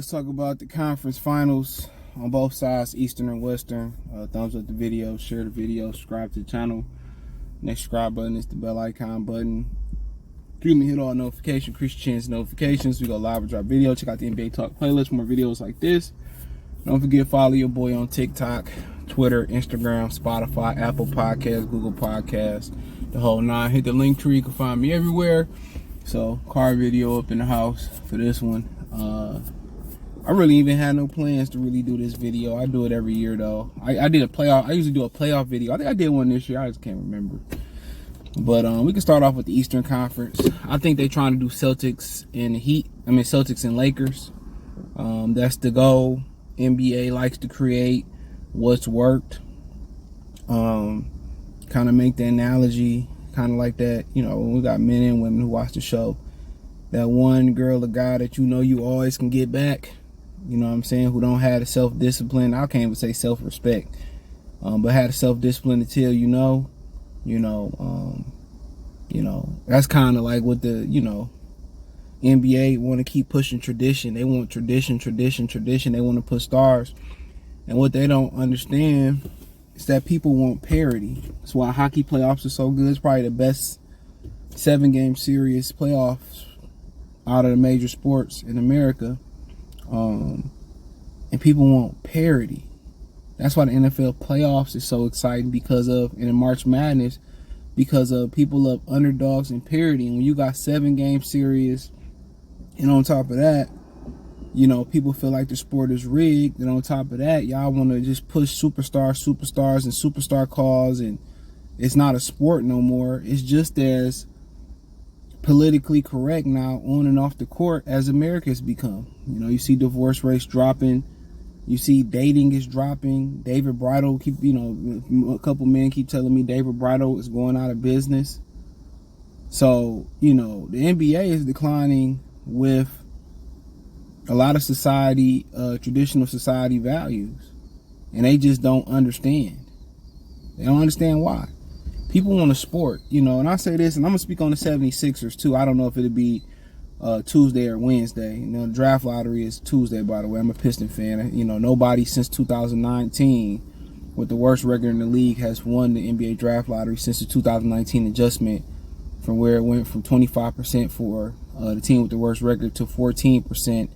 let's talk about the conference finals on both sides, Eastern and Western. Thumbs up the video, share the video, subscribe to the channel. Next subscribe button is the bell icon button. Hit all notifications, increase your chance notifications. We go live and drop video. Check out the NBA Talk playlist for more videos like this. Don't forget to follow your boy on TikTok, Twitter, Instagram, Spotify, Apple Podcasts, Google Podcasts, the whole nine. Hit the link tree. You can find me everywhere. So, car video up in the house for this one. I really even had no plans to really do this video. I do it every year though. I did a playoff. I usually do a playoff video. I think I did one this year. I just can't remember. But we can start off with the Eastern Conference. I think they're trying to do Celtics and Heat. I mean Celtics and Lakers. That's the goal. NBA likes to create what's worked. Kind of make the analogy, kind of like that. You know, when we got men and women who watch the show. That one girl or guy that you know you always can get back. You know what I'm saying? Who don't have the self-discipline. I can't even say self-respect. But had the self-discipline to tell that's kind of like what the, NBA want to keep pushing tradition. They want tradition. They want to put stars. And what they don't understand is that people want parity. That's why hockey playoffs are so good. It's probably the best 7-game series playoffs out of the major sports in America. And people want parity. That's why the NFL playoffs is so exciting because of, and in March Madness, because of people love underdogs and parity. And when you got 7-game series, and on top of that, people feel like the sport is rigged. And on top of that, y'all want to just push superstars, and superstar calls, and it's not a sport no more. It's just as politically correct now on and off the court as America's become. You see divorce rates dropping. You see dating is dropping. David Bridal a couple men keep telling me David Bridal is going out of business. So, the NBA is declining with a lot of society, traditional society values. And they just don't understand. They don't understand why. People want a sport, and I say this, and I'm going to speak on the 76ers too. I don't know if it'll be Tuesday or Wednesday. The draft lottery is Tuesday, by the way. I'm a Piston fan. Nobody since 2019 with the worst record in the league has won the NBA draft lottery since the 2019 adjustment, from where it went from 25% for the team with the worst record to 14%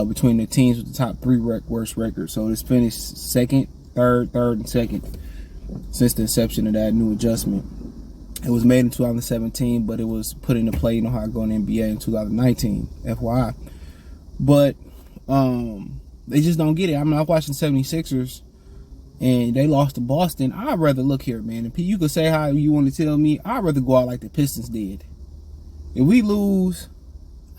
between the teams with the top 3 worst records. So it's finished second, third, and second since the inception of that new adjustment. It was made in 2017, but it was put into play, how it go in the NBA in 2019, FYI. But they just don't get it. I was watching 76ers, and they lost to Boston. I'd rather, look here, man, you could say how you want to tell me, I'd rather go out like the Pistons did. If we lose,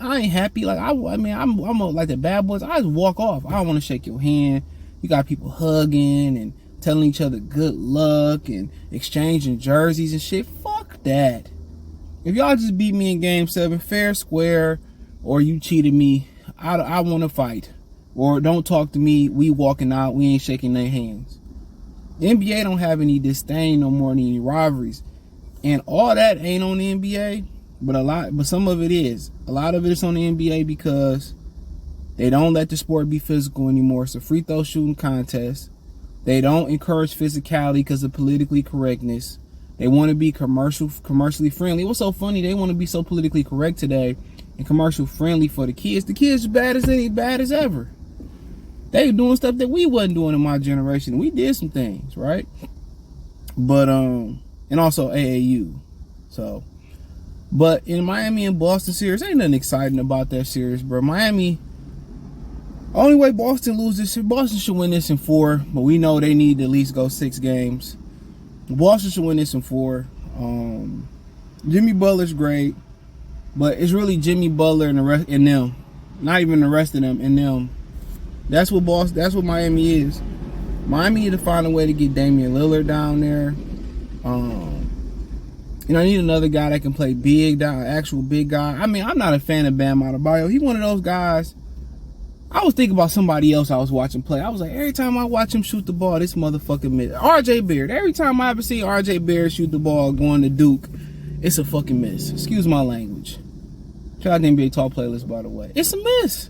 I ain't happy. Like, I'm like the bad boys. I just walk off. I don't want to shake your hand. You got people hugging and telling each other good luck and exchanging jerseys and shit. Fuck that. If y'all just beat me in game 7, fair, square, or you cheated me, I want to fight. Or don't talk to me, we walking out, we ain't shaking their hands. The NBA don't have any disdain no more, any rivalries. And all that ain't on the NBA, but some of it is. A lot of it is on the NBA because they don't let the sport be physical anymore. It's a free throw shooting contest. They don't encourage physicality because of politically correctness. They want to be commercially friendly. What's so funny? They want to be so politically correct today and commercial friendly for the kids. The kids are bad as ever. They doing stuff that we wasn't doing in my generation. We did some things, right? But and also AAU. So, but in Miami and Boston series, ain't nothing exciting about that series, bro. Miami. Only way Boston loses, Boston should win this in 4, but we know they need to at least go 6 games. Boston should win this in 4. Jimmy Butler's great, but it's really Jimmy Butler and the rest and them, not even the rest of them and them. That's what Miami is. Miami need to find a way to get Damian Lillard down there. I need another guy that can play big down, actual big guy. I'm not a fan of Bam Adebayo. He one of those guys. I was thinking about somebody else I was watching play. I was like, every time I watch him shoot the ball, this motherfucking miss. RJ Barrett. Every time I ever see RJ Barrett shoot the ball going to Duke, it's a fucking miss. Excuse my language. Check out the NBA Talk playlist, by the way. It's a miss.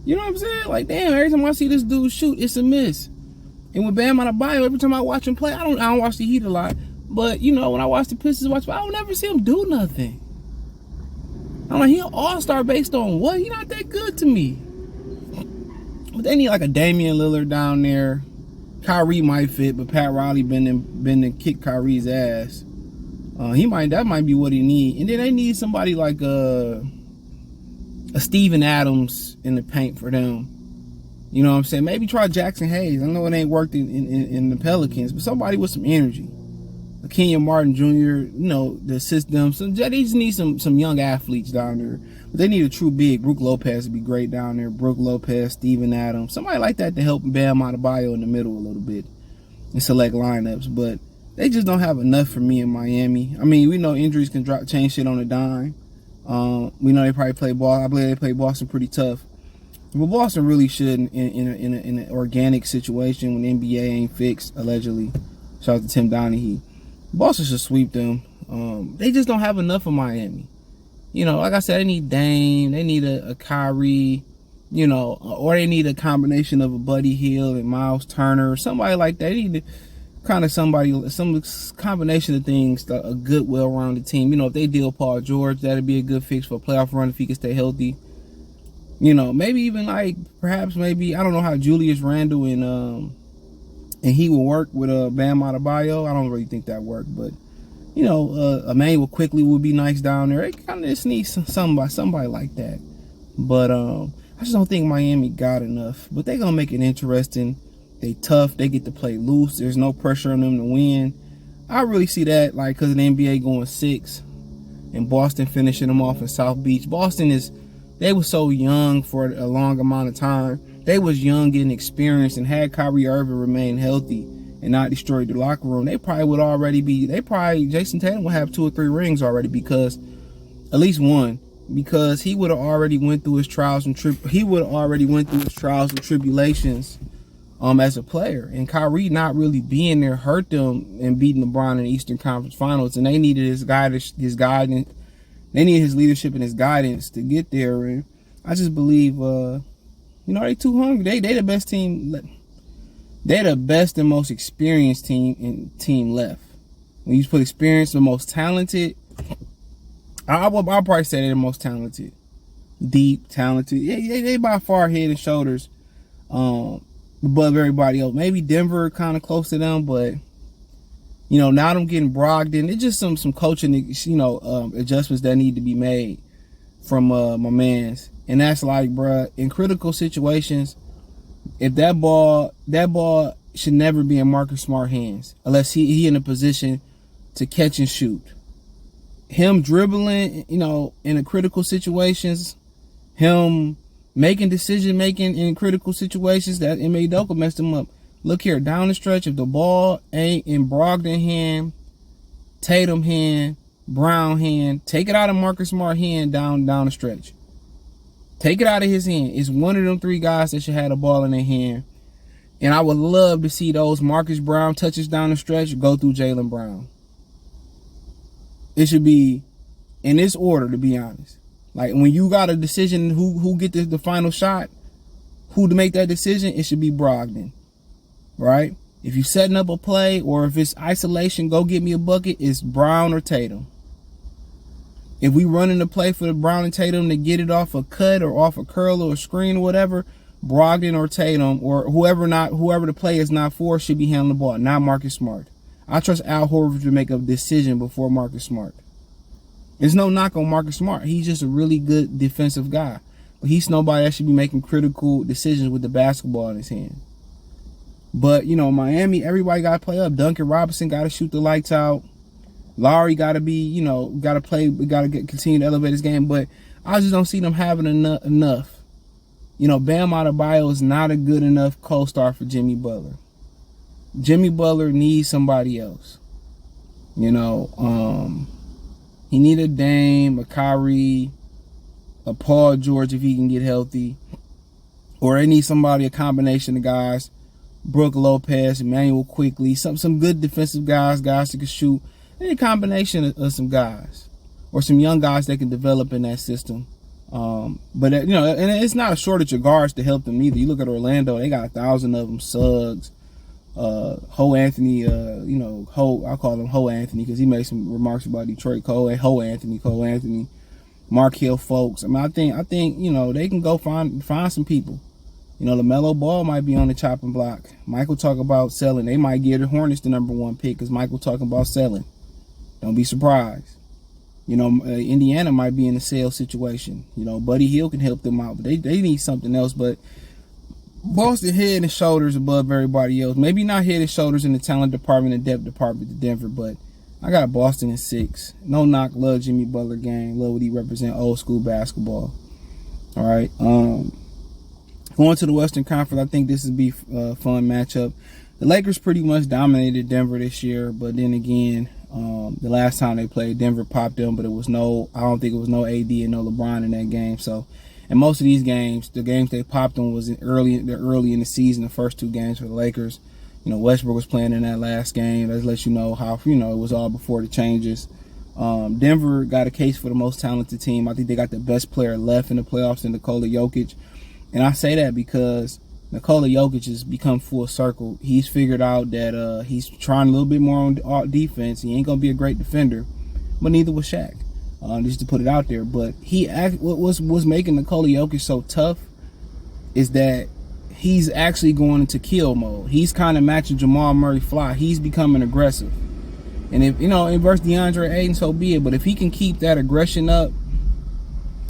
You know what I'm saying? Like, damn, every time I see this dude shoot, it's a miss. And with Bam Adebayo, every time I watch him play, I don't watch the Heat a lot. But, you know, when I watch the Pistons, I don't never see him do nothing. I'm like, he an all-star based on what? He not that good to me. But they need like a Damian Lillard down there. Kyrie might fit, but Pat Riley been to kick Kyrie's ass. That might be what he need. And then they need somebody like a Steven Adams in the paint for them. You know what I'm saying? Maybe try Jackson Hayes. I know it ain't worked in the Pelicans, but somebody with some energy. Kenyon Martin Jr., you know, the system. They just need some young athletes down there. But they need a true big. Brook Lopez would be great down there. Brook Lopez, Steven Adams. Somebody like that to help Bam Adebayo in the middle a little bit and select lineups. But they just don't have enough for me in Miami. I mean, we know injuries can change shit on a dime. We know they probably play ball. I believe they play Boston pretty tough. But Boston really should in an organic situation when the NBA ain't fixed, allegedly. Shout out to Tim Donaghy. Boston should sweep them. They just don't have enough of Miami. You know, like I said, they need Dame. They need a Kyrie, you know, or they need a combination of a Buddy Hield and Miles Turner or somebody like that. They need kind of some combination of things, a good, well-rounded team. You know, if they deal Paul George, that'd be a good fix for a playoff run if he can stay healthy. You know, maybe even like perhaps I don't know how Julius Randle and he will work with Bam Adebayo. I don't really think that worked, but you know, Emmanuel Quickly would be nice down there. It kind of just needs somebody like that. But I just don't think Miami got enough. But they're gonna make it interesting. They tough. They get to play loose. There's no pressure on them to win. I really see that, like, because of the NBA going 6 and Boston finishing them off in South Beach. They were so young for a long amount of time. They was young, getting experience, and had Kyrie Irving remained healthy and not destroyed the locker room, they probably would already be. Jason Tatum would have 2 or 3 rings already, because at least one, because he would have already went through his trials and tribulations as a player. And Kyrie not really being there hurt them and beating LeBron in the Eastern Conference Finals, and they needed his guidance. They needed his leadership and his guidance to get there. And I just believe, they too hungry. They the best team. They're the best and most experienced team left. When you put experience, the most talented, I'll probably say they're the most talented. Deep, talented. Yeah, they by far head and shoulders above everybody else. Maybe Denver kind of close to them, but now them getting Brogdon. It's just some coaching, adjustments that need to be made from my mans. And that's like, bruh, in critical situations, if that ball should never be in Marcus Smart hands unless he in a position to catch and shoot. Him dribbling, in a critical situations, him making decision making in critical situations, that Ime Udoka messed him up. Look here, down the stretch, if the ball ain't in Brogdon hand, Tatum hand, Brown hand, take it out of Marcus Smart hand down the stretch. Take it out of his hand. It's one of them 3 guys that should have the ball in their hand. And I would love to see those Marcus Brown touches down the stretch go through Jaylen Brown. It should be in this order, to be honest. Like, when you got a decision who get the final shot, who to make that decision, it should be Brogdon. Right? If you're setting up a play, or if it's isolation, go get me a bucket, it's Brown or Tatum. If we running the play for the Brown and Tatum to get it off a cut or off a curl or a screen or whatever, Brogdon or Tatum or whoever the play is not for should be handling the ball, not Marcus Smart. I trust Al Horford to make a decision before Marcus Smart. There's no knock on Marcus Smart. He's just a really good defensive guy. But he's nobody that should be making critical decisions with the basketball in his hand. But, Miami, everybody got to play up. Duncan Robinson got to shoot the lights out. Lowry got to be, got to play, got to continue to elevate his game. But I just don't see them having enough. Bam Adebayo is not a good enough co-star for Jimmy Butler. Jimmy Butler needs somebody else. He need a Dame, a Kyrie, a Paul George if he can get healthy. Or they need somebody, a combination of guys. Brook Lopez, Emmanuel Quickly, some good defensive guys that can shoot. They need a combination of some guys. Or some young guys that can develop in that system. But you know, and it's not a shortage of guards to help them either. You look at Orlando; they got 1,000 of them. Suggs, Ho Anthony, you know, I call him Ho Anthony because he made some remarks about Detroit. Cole Anthony, Markelle Folks. I mean, I think you know they can go find some people. You know, LaMelo Ball might be on the chopping block. Michael talk about selling. They might give the Hornets the #1 pick because Michael talking about selling. Don't be surprised. You know, Indiana might be in a sale situation. You know, Buddy Hield can help them out, but they need something else. But Boston head and shoulders above everybody else. Maybe not head and shoulders in the talent department and depth department to Denver, but I got Boston in 6. No knock, love Jimmy Butler game. Love what he represent, old school basketball. All right. Going to the Western Conference, I think this would be a fun matchup. The Lakers pretty much dominated Denver this year, but then again, the last time they played, Denver popped them, but I don't think it was no AD and no LeBron in that game. So, and most of these games, the games they popped them was early in the season, the first 2 games for the Lakers. You know, Westbrook was playing in that last game. That lets you know how, you know, it was all before the changes. Denver got a case for the most talented team. I think they got the best player left in the playoffs in Nikola Jokic. And I say that because Nikola Jokic has become full circle. He's figured out that he's trying a little bit more on defense. He ain't going to be a great defender, but neither was Shaq, just to put it out there. But what was making Nikola Jokic so tough is that he's actually going into kill mode. He's kind of matching Jamal Murray fly. He's becoming aggressive. And if, you know, in versus DeAndre Ayton, so be it. But if he can keep that aggression up,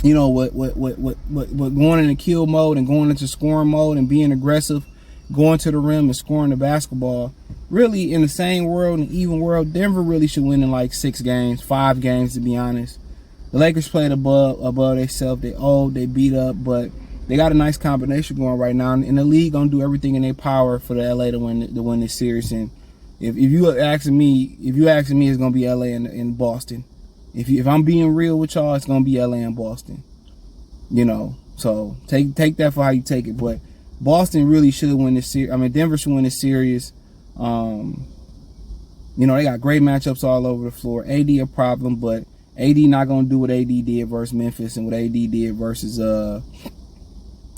you know, what going into kill mode and going into scoring mode and being aggressive, going to the rim and scoring the basketball, really in the same world, an even world, Denver really should win in like 6 games, 5 games to be honest. The Lakers played above themselves. They beat up, but they got a nice combination going right now. And the league gonna do everything in their power for the LA to win this series. And if you asking me, it's gonna be LA and Boston. If I'm being real with y'all, it's gonna be LA and Boston. You know, so take that for how you take it. But Boston really should win this series. I mean, Denver should win this series. You know, they got great matchups all over the floor. AD a problem, but AD not gonna do what AD did versus Memphis and what AD did versus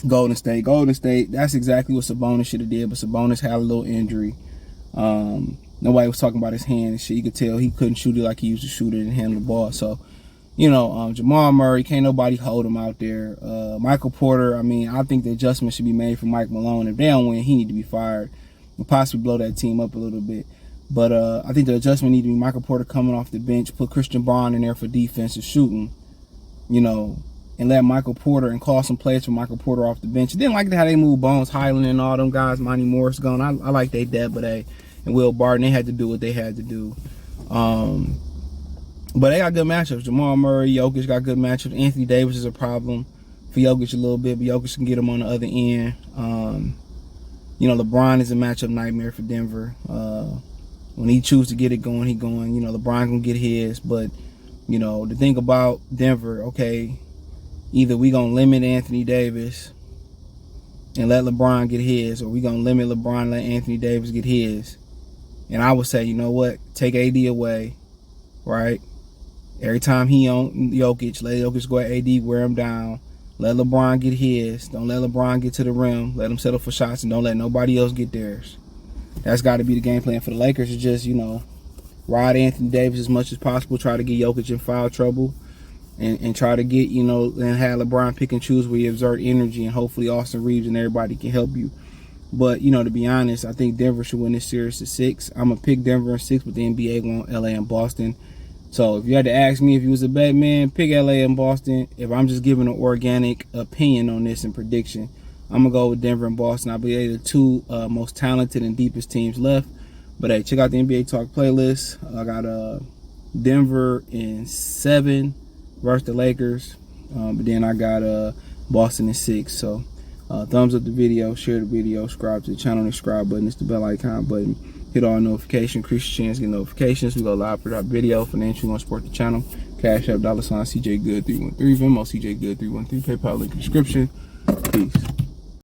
Golden State. Golden State, that's exactly what Sabonis should have did, but Sabonis had a little injury. Nobody was talking about his hand and shit. You could tell he couldn't shoot it like he used to shoot it and handle the ball. So, you know, Jamal Murray, can't nobody hold him out there. Michael Porter, I mean, I think the adjustment should be made for Mike Malone. If they don't win, he need to be fired and possibly blow that team up a little bit. But I think the adjustment need to be Michael Porter coming off the bench, put Christian Braun in there for defensive shooting, you know, and let Michael Porter and call some plays for Michael Porter off the bench. I didn't like how they moved Bones Highland and all them guys, Monty Morris gone. I like they depth, but and Will Barton, they had to do what they had to do. But they got good matchups. Jamal Murray, Jokic got good matchups. Anthony Davis is a problem for Jokic a little bit, but Jokic can get him on the other end. You know, LeBron is a matchup nightmare for Denver. When he chooses to get it going, he going. You know, LeBron gonna get his. But, you know, the thing about Denver, okay, either we gonna limit Anthony Davis and let LeBron get his, or we gonna limit LeBron and let Anthony Davis get his. And I would say, you know what? Take AD away, right? Every time he on Jokic, let Jokic go at AD, wear him down. Let LeBron get his. Don't let LeBron get to the rim. Let him settle for shots, and don't let nobody else get theirs. That's got to be the game plan for the Lakers. Is just, you know, ride Anthony Davis as much as possible. Try to get Jokic in foul trouble, and try to get, you know, and have LeBron pick and choose where you exert energy, and hopefully Austin Reeves and everybody can help you. But, you know, to be honest, I think Denver should win this series to 6. I'm going to pick Denver in 6, but the NBA want LA and Boston. So if you had to ask me if you was a bet man, pick LA and Boston. If I'm just giving an organic opinion on this and prediction, I'm going to go with Denver and Boston. I believe they're the 2 most talented and deepest teams left. But, hey, check out the NBA Talk playlist. I got Denver in 7 versus the Lakers. But then I got Boston in 6. So, thumbs up the video, share the video, subscribe to the channel, the subscribe button, it's the bell icon button. Hit all notifications, increase your chance to get notifications. We go live for our video. Financially, want to support the channel. Cash App, $CJ Good 313, Venmo CJ Good 313, PayPal link in the description. Peace.